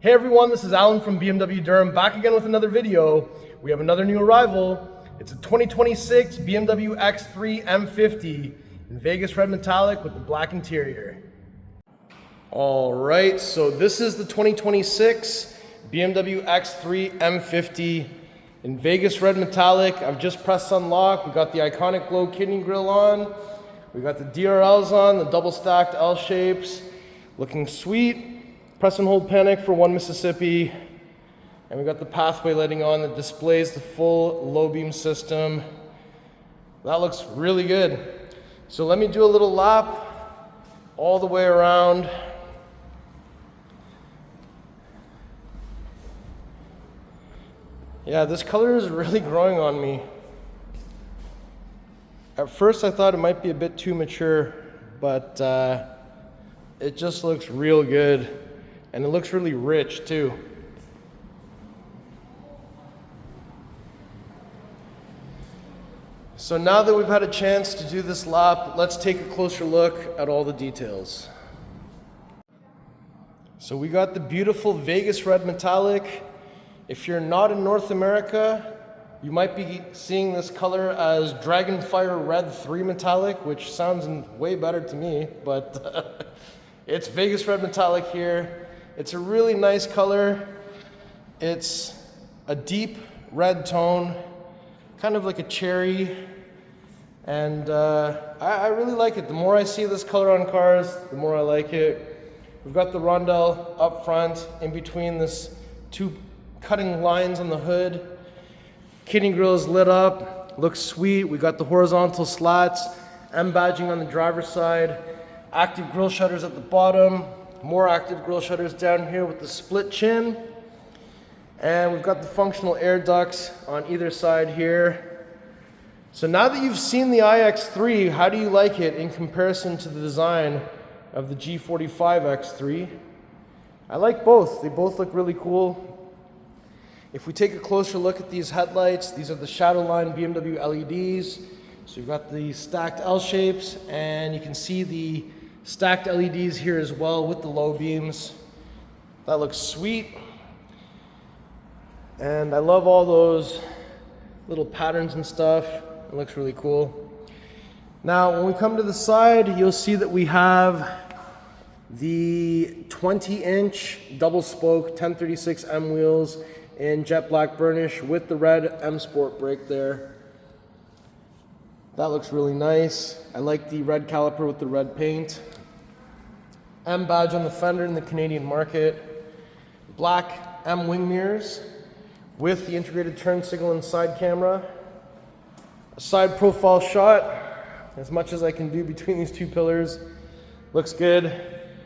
Hey everyone, this is Alan from BMW Durham, back again with another video. We have another new arrival. It's a 2026 BMW X3 M50 in Vegas red metallic with the black interior. All right, so this is the 2026 BMW X3 M50 in Vegas red metallic. I've just pressed unlock. We got the iconic glow kidney grille on. We got the DRLs on, the double stacked L shapes, looking sweet. Press and hold panic for 1 Mississippi. And we got the pathway lighting on that displays the full low beam system. That looks really good. So let me do a little lap all the way around. Yeah, this color is really growing on me. At first I thought it might be a bit too mature, but it just looks real good. And it looks really rich too. So now that we've had a chance to do this lap, let's take a closer look at all the details. So we got the beautiful Vegas red metallic. If you're not in North America, you might be seeing this color as Dragonfire Red 3 metallic, which sounds way better to me, but it's Vegas red metallic here. It's a really nice color. It's a deep red tone, kind of like a cherry. And I really like it. The more I see this color on cars, the more I like it. We've got the rondelle up front, in between this two cutting lines on the hood. Kidney grille is lit up, looks sweet. We got the horizontal slats, M badging on the driver's side, active grille shutters at the bottom, more active grille shutters down here with the split chin. And we've got the functional air ducts on either side here. So now that you've seen the iX3, how do you like it in comparison to the design of the G45 X3? I like both. They both look really cool. If we take a closer look at these headlights, these are the Shadowline BMW LEDs. So you've got the stacked L shapes, and you can see the stacked LEDs here as well with the low beams. That looks sweet. And I love all those little patterns and stuff. It looks really cool. Now, when we come to the side, you'll see that we have the 20-inch double spoke 1036M wheels in jet black burnish with the red M Sport brake there. That looks really nice. I like the red caliper with the red paint. M badge on the fender in the Canadian market. Black M wing mirrors with the integrated turn signal and side camera. A side profile shot, as much as I can do between these two pillars. Looks good.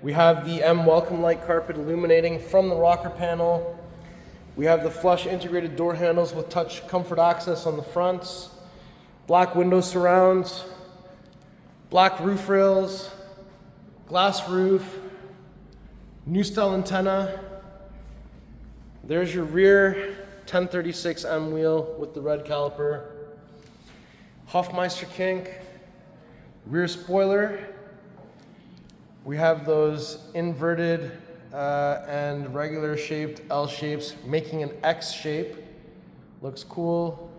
We have the M welcome light carpet illuminating from the rocker panel. We have the flush integrated door handles with touch comfort access on the fronts. Black window surrounds. Black roof rails. Glass roof, new style antenna. There's your rear 1036M wheel with the red caliper. Hofmeister kink, rear spoiler. We have those inverted and regular shaped L shapes making an X shape. Looks cool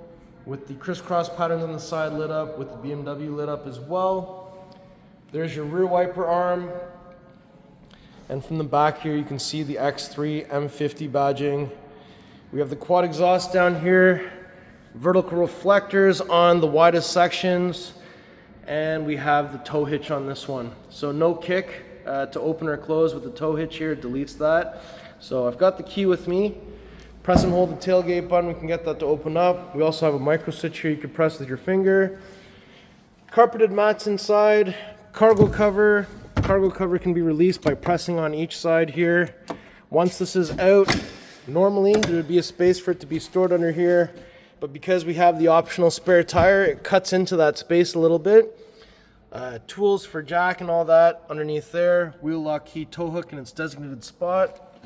with the crisscross patterns on the side lit up, with the BMW lit up as well. There's your rear wiper arm. And from the back here, you can see the X3 M50 badging. We have the quad exhaust down here, vertical reflectors on the widest sections, and we have the tow hitch on this one. So no kick to open or close with the tow hitch here, it deletes that. So I've got the key with me. Press and hold the tailgate button, we can get that to open up. We also have a micro switch here you can press with your finger. Carpeted mats inside. Cargo cover. Cargo cover can be released by pressing on each side here. Once this is out, normally there would be a space for it to be stored under here, but because we have the optional spare tire, it cuts into that space a little bit. Tools for jack and all that underneath there. Wheel lock key tow hook in its designated spot.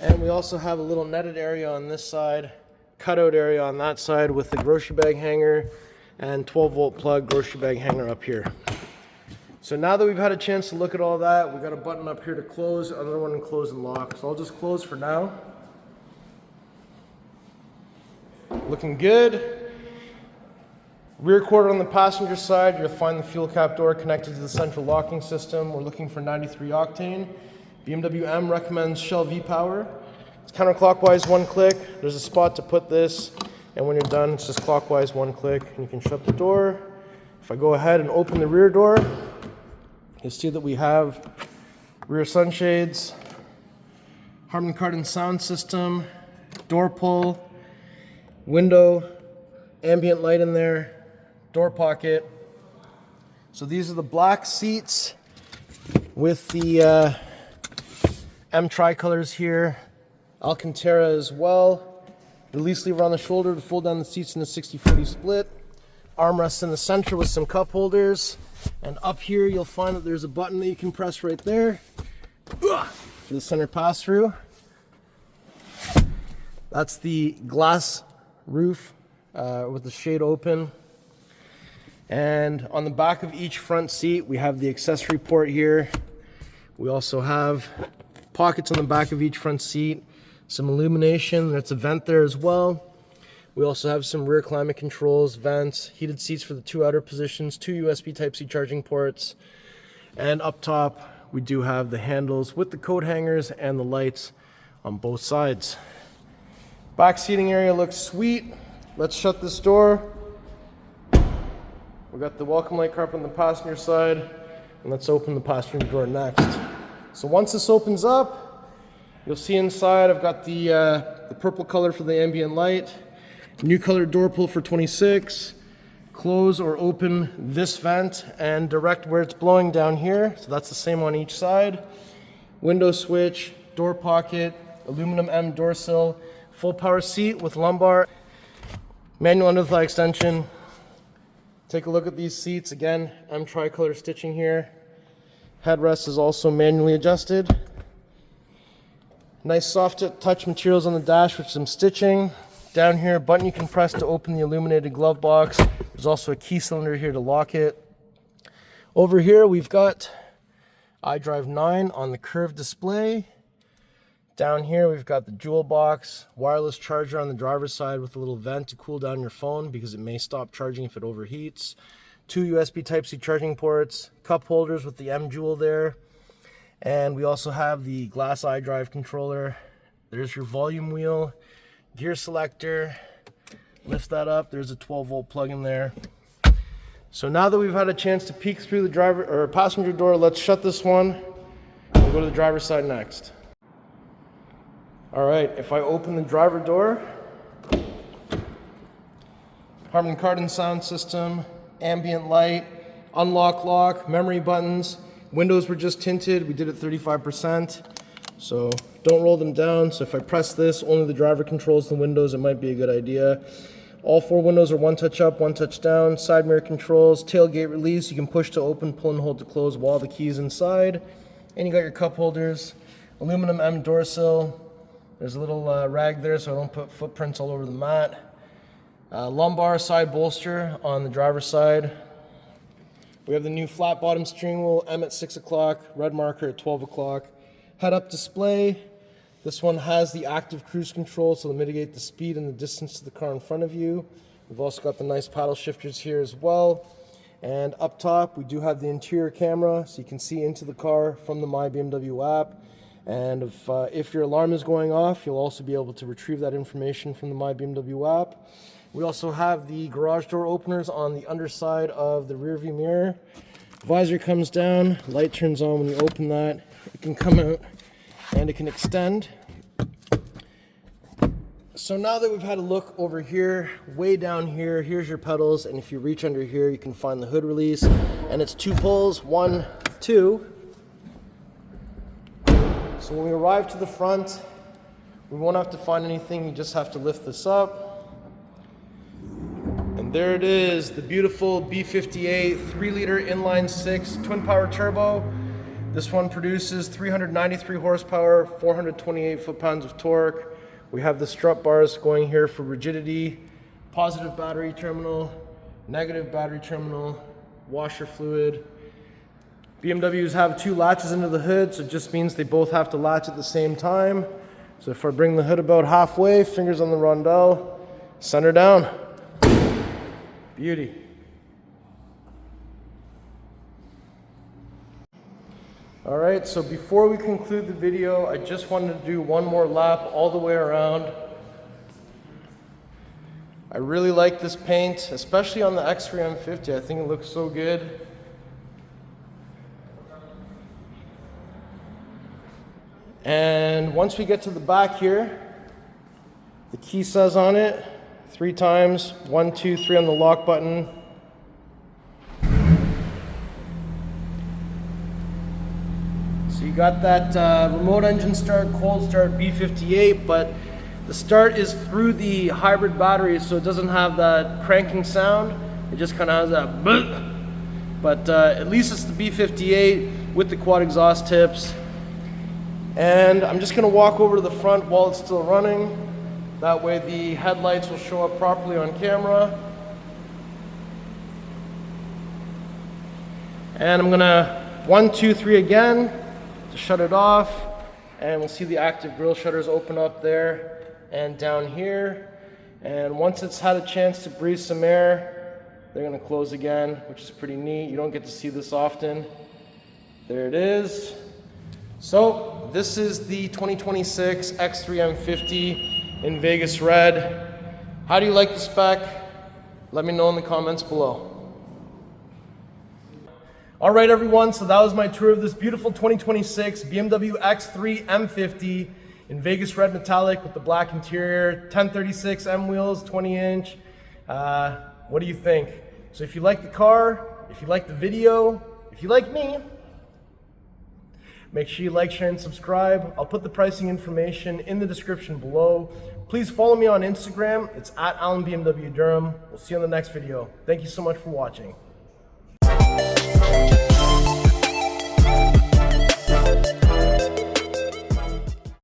And we also have a little netted area on this side, cutout area on that side with the grocery bag hanger and 12-volt plug grocery bag hanger up here. So now that we've had a chance to look at all that, we've got a button up here to close, another one to close and lock. So I'll just close for now. Looking good. Rear quarter on the passenger side, you'll find the fuel cap door connected to the central locking system. We're looking for 93 octane. BMW M recommends Shell V-Power. It's counterclockwise, one click. There's a spot to put this, and when you're done, it's just clockwise, one click, and you can shut the door. If I go ahead and open the rear door, you'll see that we have rear sunshades, Harman Kardon sound system, door pull, window, ambient light in there, door pocket. So these are the black seats with the M tricolors here. Alcantara as well. Release lever on the shoulder to fold down the seats in a 60-40 split. Armrest in the center with some cup holders. And up here you'll find that there's a button that you can press right there for the center pass-through. That's the glass roof with the shade open. And on the back of each front seat we have the accessory port here. We also have pockets on the back of each front seat, some illumination, there's a vent there as well. We also have some rear climate controls, vents, heated seats for the two outer positions, two USB Type-C charging ports, and up top we do have the handles with the coat hangers and the lights on both sides. Back seating area looks sweet. Let's shut this door. We've got the welcome light carpet on the passenger side, and let's open the passenger door next. So once this opens up, you'll see inside I've got the purple color for the ambient light, new colored door pull for 26, close or open this vent and direct where it's blowing down here. So that's the same on each side. Window switch, door pocket, aluminum M door sill, full power seat with lumbar, manual under thigh extension. Take a look at these seats. Again, M tricolor stitching here. Headrest is also manually adjusted. Nice soft touch materials on the dash with some stitching. Down here, a button you can press to open the illuminated glove box. There's also a key cylinder here to lock it. Over here, we've got iDrive 9 on the curved display. Down here, we've got the jewel box, wireless charger on the driver's side with a little vent to cool down your phone because it may stop charging if it overheats. Two USB Type-C charging ports, cup holders with the M jewel there. And we also have the glass iDrive controller. There's your volume wheel, gear selector. Lift that up, there's a 12-volt plug in there. So now that we've had a chance to peek through the passenger door, let's shut this one. We'll go to the driver's side next. All right, if I open the driver door, Harman Kardon sound system, ambient light, unlock lock, memory buttons. Windows were just tinted, we did it 35%. So don't roll them down. So if I press this, only the driver controls the windows, it might be a good idea. All four windows are one touch up, one touch down. Side mirror controls, tailgate release. You can push to open, pull and hold to close while the key is inside. And you got your cup holders, aluminum M door sill. There's a little rag there so I don't put footprints all over the mat. Lumbar side bolster on the driver's side. We have the new flat bottom steering wheel, M at 6 o'clock, red marker at 12 o'clock. Head-up display. This one has the active cruise control, so to mitigate the speed and the distance to the car in front of you. We've also got the nice paddle shifters here as well. And up top, we do have the interior camera, so you can see into the car from the My BMW app. And if your alarm is going off, you'll also be able to retrieve that information from the My BMW app. We also have the garage door openers on the underside of the rear view mirror. Visor comes down, light turns on when you open that. It can come out and it can extend. So now that we've had a look over here, way down here, here's your pedals, and if you reach under here, you can find the hood release, and it's two pulls, 1, 2. So when we arrive to the front, we won't have to find anything, you just have to lift this up. And there it is, the beautiful B58 3-liter inline-6 twin-power turbo. This one produces 393 horsepower, 428 foot-pounds of torque. We have the strut bars going here for rigidity, positive battery terminal, negative battery terminal, washer fluid, BMWs have 2 latches into the hood, so it just means they both have to latch at the same time. So if I bring the hood about halfway, fingers on the rondelle, center down. Beauty. All right, so before we conclude the video, I just wanted to do one more lap all the way around. I really like this paint, especially on the X3 M50. I think it looks so good. And once we get to the back here, the key says on it 3 times, 1, 2, 3 on the lock button. So you got that remote engine start, cold start B58, but the start is through the hybrid battery, so it doesn't have that cranking sound. It just kind of has that but at least it's the B58 with the quad exhaust tips. And I'm just gonna walk over to the front while it's still running. That way the headlights will show up properly on camera. And I'm gonna 1, 2, 3 again to shut it off. And we'll see the active grille shutters open up there and down here. And once it's had a chance to breathe some air, they're gonna close again, which is pretty neat. You don't get to see this often. There it is. So this is the 2026 X3 M50 in Vegas red. How do you like the spec? Let me know in the comments below. All right, everyone, so that was my tour of this beautiful 2026 BMW X3 M50 in Vegas red metallic with the black interior, 1036 M wheels, 20-inch. What do you think? So if you like the car, if you like the video, if you like me, make sure you like, share, and subscribe. I'll put the pricing information in the description below. Please follow me on Instagram. It's @AlanBMW Durham. We'll see you on the next video. Thank you so much for watching.